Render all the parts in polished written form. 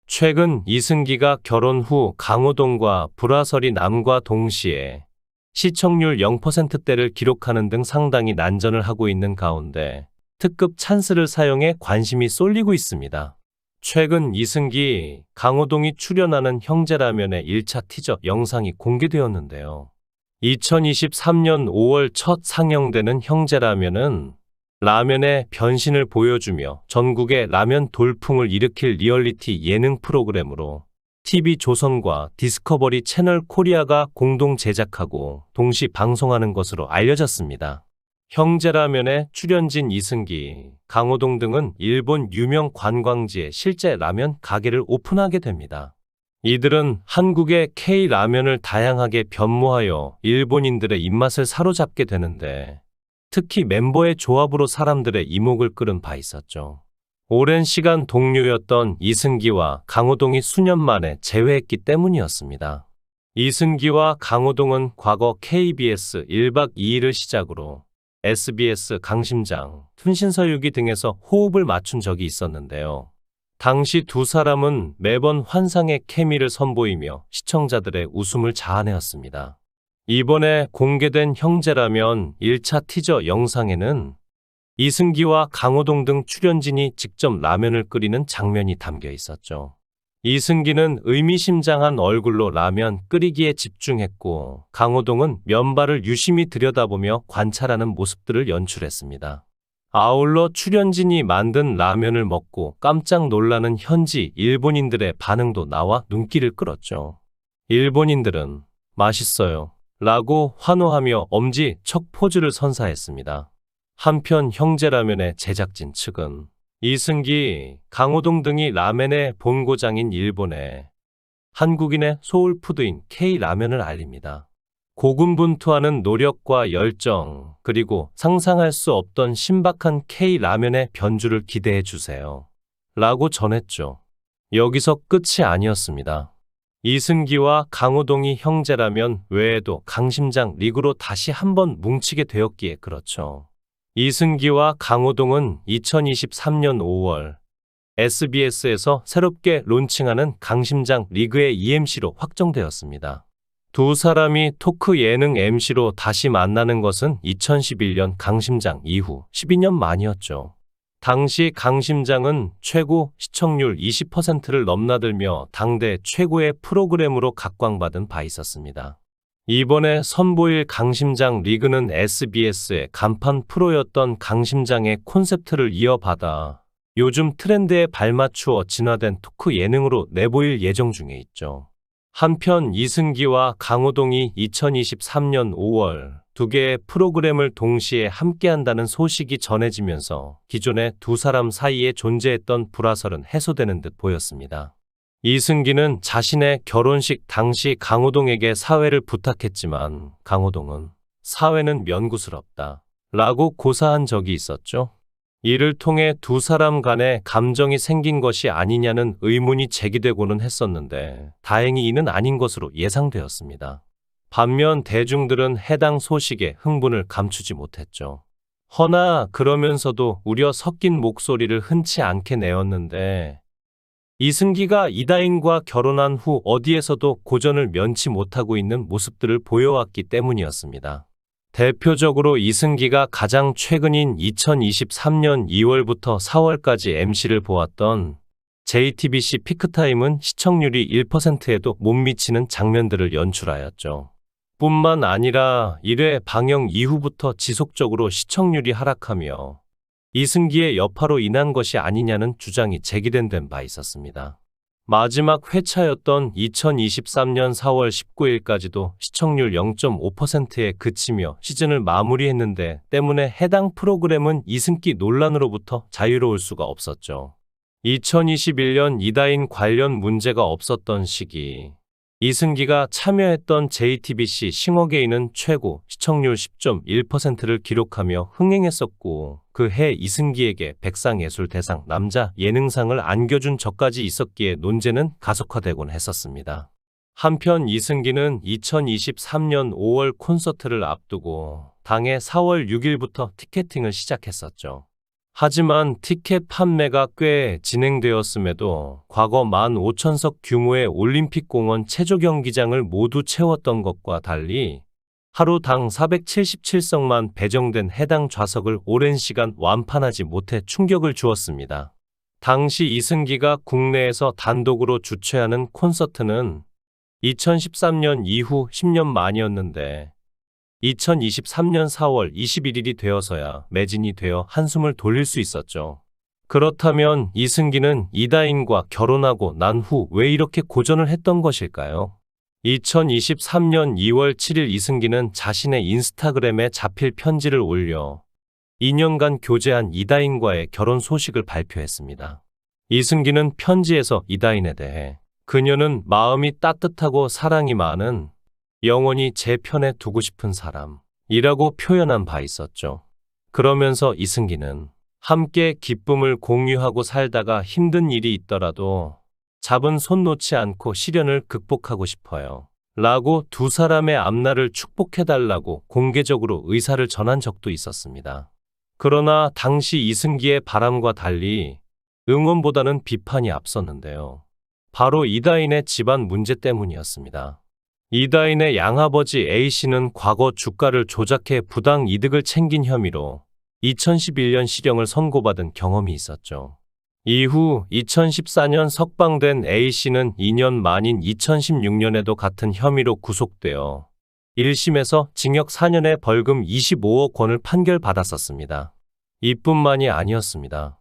최근 이승기가 결혼 후 강호동과 불화설이 남과 동시에 시청률 0%대를 기록하는 등 상당히 난전을 하고 있는 가운데 특급 찬스를 사용해 관심이 쏠리고 있습니다. 최근 이승기, 강호동이 출연하는 형제라면의 1차 티저 영상이 공개되었는데요. 2023년 5월 첫 상영되는 형제라면은 라면의 변신을 보여주며 전국의 라면 돌풍을 일으킬 리얼리티 예능 프로그램으로 TV조선과 디스커버리 채널 코리아가 공동 제작하고 동시 방송하는 것으로 알려졌습니다. 형제라면의 출연진 이승기, 강호동 등은 일본 유명 관광지에 실제 라면 가게를 오픈하게 됩니다. 이들은 한국의 K라면을 다양하게 변모하여 일본인들의 입맛을 사로잡게 되는데 특히 멤버의 조합으로 사람들의 이목을 끌은 바 있었죠. 오랜 시간 동료였던 이승기와 강호동이 수년 만에 재회했기 때문이었습니다. 이승기와 강호동은 과거 KBS 1박 2일을 시작으로 SBS 강심장, 툰신서유기 등에서 호흡을 맞춘 적이 있었는데요. 당시 두 사람은 매번 환상의 케미를 선보이며 시청자들의 웃음을 자아내었습니다. 이번에 공개된 형제라면 1차 티저 영상에는 이승기와 강호동 등 출연진이 직접 라면을 끓이는 장면이 담겨 있었죠. 이승기는 의미심장한 얼굴로 라면 끓이기에 집중했고 강호동은 면발을 유심히 들여다보며 관찰하는 모습들을 연출했습니다. 아울러 출연진이 만든 라면을 먹고 깜짝 놀라는 현지 일본인들의 반응도 나와 눈길을 끌었죠. 일본인들은 맛있어요 라고 환호하며 엄지척 포즈를 선사했습니다. 한편 형제라면의 제작진 측은 이승기, 강호동 등이 라멘의 본고장인 일본에 한국인의 소울푸드인 K라면을 알립니다. 고군분투하는 노력과 열정, 그리고 상상할 수 없던 신박한 K라면의 변주를 기대해 주세요. 라고 전했죠. 여기서 끝이 아니었습니다. 이승기와 강호동이 형제라면 외에도 강심장 리그로 다시 한번 뭉치게 되었기에 그렇죠. 이승기와 강호동은 2023년 5월 SBS에서 새롭게 론칭하는 강심장 리그의 EMC로 확정되었습니다. 두 사람이 토크 예능 MC로 다시 만나는 것은 2011년 강심장 이후 12년 만이었죠. 당시 강심장은 최고 시청률 20%를 넘나들며 당대 최고의 프로그램으로 각광받은 바 있었습니다. 이번에 선보일 강심장 리그는 SBS의 간판 프로였던 강심장의 콘셉트를 이어받아 요즘 트렌드에 발맞추어 진화된 토크 예능으로 내보일 예정 중에 있죠. 한편 이승기와 강호동이 2023년 5월 두 개의 프로그램을 동시에 함께한다는 소식이 전해지면서 기존의 두 사람 사이에 존재했던 불화설은 해소되는 듯 보였습니다. 이승기는 자신의 결혼식 당시 강호동에게 사회를 부탁했지만 강호동은 사회는 면구스럽다 라고 고사한 적이 있었죠. 이를 통해 두 사람 간에 감정이 생긴 것이 아니냐는 의문이 제기되고는 했었는데 다행히 이는 아닌 것으로 예상되었습니다. 반면 대중들은 해당 소식에 흥분을 감추지 못했죠. 허나 그러면서도 우려 섞인 목소리를 흔치 않게 내었는데 이승기가 이다인과 결혼한 후 어디에서도 고전을 면치 못하고 있는 모습들을 보여왔기 때문이었습니다. 대표적으로 이승기가 가장 최근인 2023년 2월부터 4월까지 MC를 보았던 JTBC 피크타임은 시청률이 1%에도 못 미치는 장면들을 연출하였죠. 뿐만 아니라 1회 방영 이후부터 지속적으로 시청률이 하락하며 이승기의 여파로 인한 것이 아니냐는 주장이 제기된 바 있었습니다. 마지막 회차였던 2023년 4월 19일까지도 시청률 0.5%에 그치며 시즌을 마무리했는데 때문에 해당 프로그램은 이승기 논란으로부터 자유로울 수가 없었죠. 2021년 이다인 관련 문제가 없었던 시기 이승기가 참여했던 JTBC 싱어게인은 최고 시청률 10.1%를 기록하며 흥행했었고 그 해 이승기에게 백상예술대상 남자 예능상을 안겨준 적까지 있었기에 논쟁은 가속화되곤 했었습니다. 한편 이승기는 2023년 5월 콘서트를 앞두고 당해 4월 6일부터 티켓팅을 시작했었죠. 하지만 티켓 판매가 꽤 진행되었음에도 과거 15,000석 규모의 올림픽 공원 체조 경기장을 모두 채웠던 것과 달리 하루당 477석만 배정된 해당 좌석을 오랜 시간 완판하지 못해 충격을 주었습니다. 당시 이승기가 국내에서 단독으로 주최하는 콘서트는 2013년 이후 10년 만이었는데 2023년 4월 21일이 되어서야 매진이 되어 한숨을 돌릴 수 있었죠. 그렇다면 이승기는 이다인과 결혼하고 난 후 왜 이렇게 고전을 했던 것일까요? 2023년 2월 7일 이승기는 자신의 인스타그램에 자필 편지를 올려 2년간 교제한 이다인과의 결혼 소식을 발표했습니다. 이승기는 편지에서 이다인에 대해 그녀는 마음이 따뜻하고 사랑이 많은 영원히 제 편에 두고 싶은 사람이라고 표현한 바 있었죠. 그러면서 이승기는 함께 기쁨을 공유하고 살다가 힘든 일이 있더라도 잡은 손 놓지 않고 시련을 극복하고 싶어요. 라고 두 사람의 앞날을 축복해달라고 공개적으로 의사를 전한 적도 있었습니다. 그러나 당시 이승기의 바람과 달리 응원보다는 비판이 앞섰는데요. 바로 이다인의 집안 문제 때문이었습니다. 이다인의 양아버지 A씨는 과거 주가를 조작해 부당 이득을 챙긴 혐의로 2011년 실형을 선고받은 경험이 있었죠. 이후 2014년 석방된 A씨는 2년 만인 2016년에도 같은 혐의로 구속되어 1심에서 징역 4년에 벌금 25억 원을 판결받았었습니다. 이뿐만이 아니었습니다.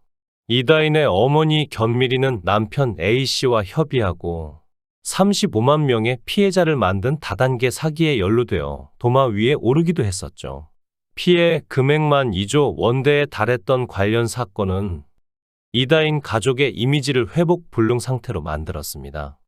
이다인의 어머니 견미리는 남편 A씨와 협의하고 35만 명의 피해자를 만든 다단계 사기에 연루되어 도마 위에 오르기도 했었죠. 피해 금액만 2조 원대에 달했던 관련 사건은 이다인 가족의 이미지를 회복 불능 상태로 만들었습니다.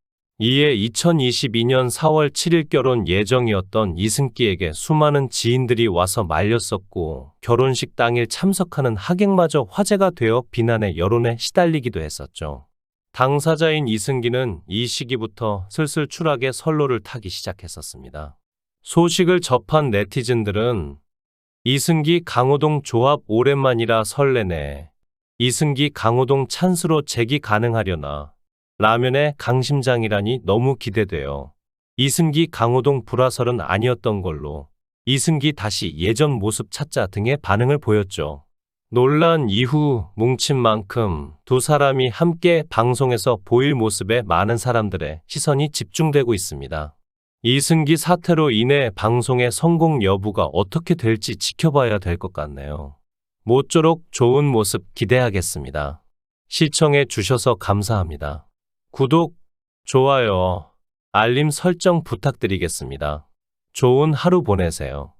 이에 2022년 4월 7일 결혼 예정이었던 이승기에게 수많은 지인들이 와서 말렸었고 결혼식 당일 참석하는 하객마저 화제가 되어 비난의 여론에 시달리기도 했었죠. 당사자인 이승기는 이 시기부터 슬슬 추락의 선로를 타기 시작했었습니다. 소식을 접한 네티즌들은 이승기 강호동 조합 오랜만이라 설레네. 이승기 강호동 찬스로 재기 가능하려나. 라면의 강심장이라니 너무 기대돼요. 이승기 강호동 불화설은 아니었던 걸로. 이승기 다시 예전 모습 찾자 등의 반응을 보였죠. 논란 이후 뭉친 만큼 두 사람이 함께 방송에서 보일 모습에 많은 사람들의 시선이 집중되고 있습니다. 이승기 사태로 인해 방송의 성공 여부가 어떻게 될지 지켜봐야 될 것 같네요. 모쪼록 좋은 모습 기대하겠습니다. 시청해 주셔서 감사합니다. 구독, 좋아요, 알림 설정 부탁드리겠습니다. 좋은 하루 보내세요.